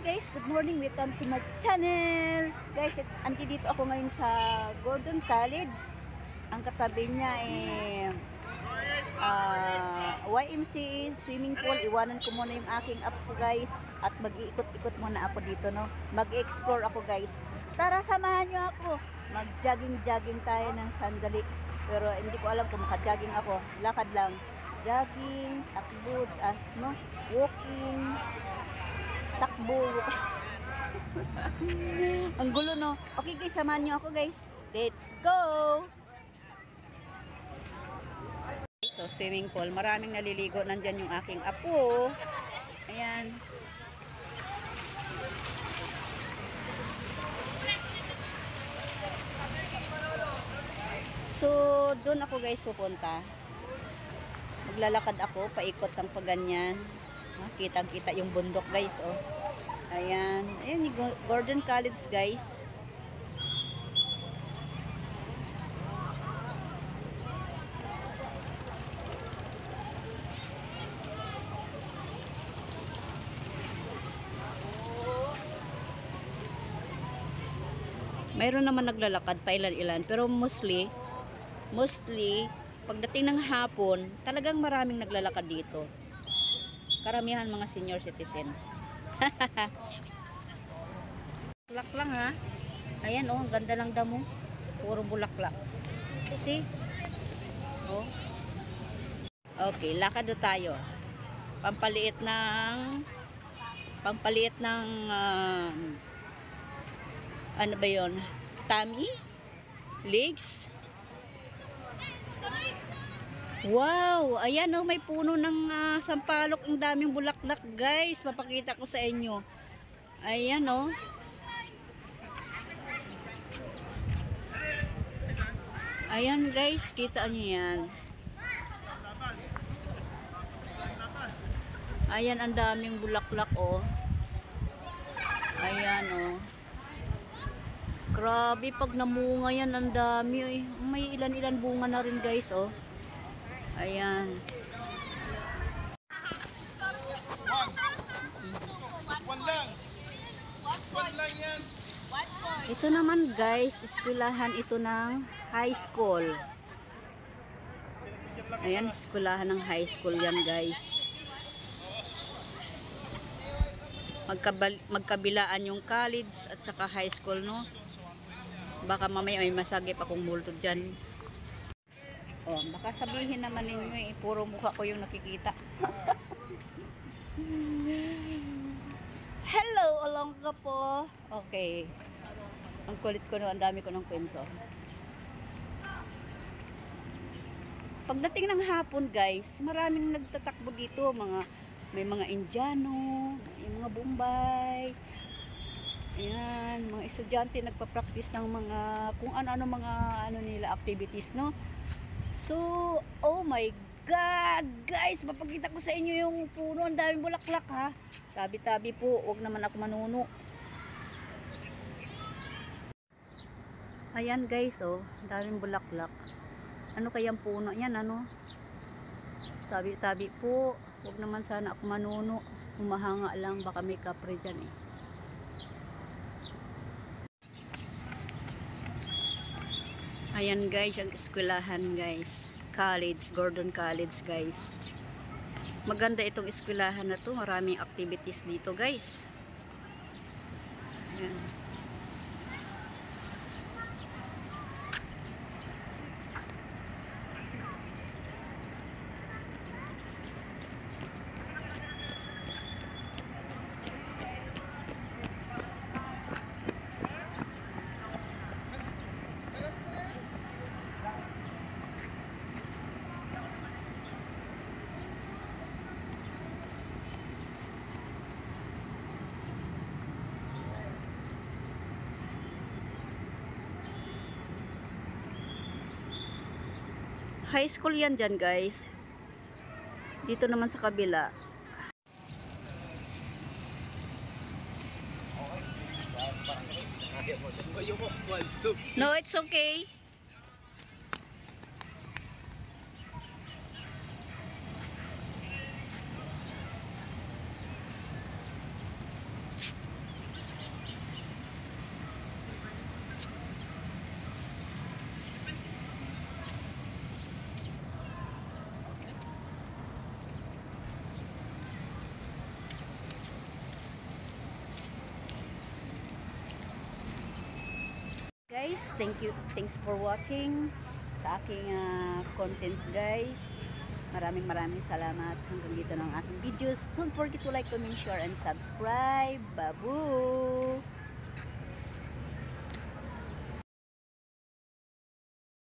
guys, good morning, welcome to my channel. Guys, dito ako ngayon sa Gordon College. Ang katabi niya YMCA swimming pool. Iwanan ko muna yung aking apo guys at mag-iikot-ikot muna ako dito, no. Mag-explore ako guys. Tara, samahan niyo ako. Mag-jogging tayo ng sandali. Pero hindi ko alam kung maka-jogging ako. Lakad lang. Jogging, takbo, no? Walking, takbo. Ang gulo, no? Okay guys, samahan nyo ako guys. Let's go! So, swimming pool. Maraming naliligo. Nandyan yung aking apo. Ayan. So, doon ako guys pupunta. Maglalakad ako, paikot ng paganyan. Kitang-kita yung bundok guys, oh. Ayan. Ayan yung Gordon College guys. Mayroon naman naglalakad pa ilan-ilan, pero mostly pagdating ng hapon, talagang maraming naglalakad dito. Karamihan mga senior citizen. Bulaklak lang ha. Ayan oh, ang ganda ng damo. Puro bulaklak. See? Oh. Okay, lakad na tayo. Pampaliit ng ano ba yon? Tummy? Legs? Wow! Ayan oh, may puno ng sampalok. Ang daming bulaklak guys. Papakita ko sa inyo. Ayan oh. Ayan guys, kita nyo yan. Ayan, ang daming bulaklak oh. Ayan oh. Grabe, pag namunga yan, ang dami eh. May ilan-ilan bunga na rin guys oh. Ayan. One lang yan. Ito naman guys, eskwelahan ito ng high school. Ayan, eskwelahan ng high school yan guys. Magkabilaan yung college at saka high school, no? Baka mamaya may masagip akong multo dyan. Oh, baka sabihin naman ninyo eh, puro mukha ko yung nakikita. Hello, along ka po. Okay. Ang kulit ko no, ang dami ko ng kwento. Pagdating ng hapon guys, maraming nagtatakbo dito. May mga Indiano, may mga Bombay. Ayan, mga estudyante nagpa-practice ng mga, kung ano-ano mga nila activities, no? So, oh my God! Guys, mapakita ko sa inyo yung puno. Ang daming bulaklak, ha? Tabi-tabi po. Huwag naman ako manuno. Ayan, guys, oh. Ang daming bulaklak. Ano kayang puno? Yan, ano? Tabi-tabi po. Huwag naman sana ako manuno. Humahanga lang. Baka may kapre dyan, eh. Ayan guys, ang eskwelahan guys. College, Gordon College guys. Maganda itong eskwelahan na to. Maraming activities dito guys. Ayan. High school yan dyan guys. Dito naman sa kabila. No, it's okay. guys. Thanks for watching sa aking content guys. Maraming salamat. Hanggang dito ng aking videos. Don't forget to like, comment, share, and subscribe. Babu!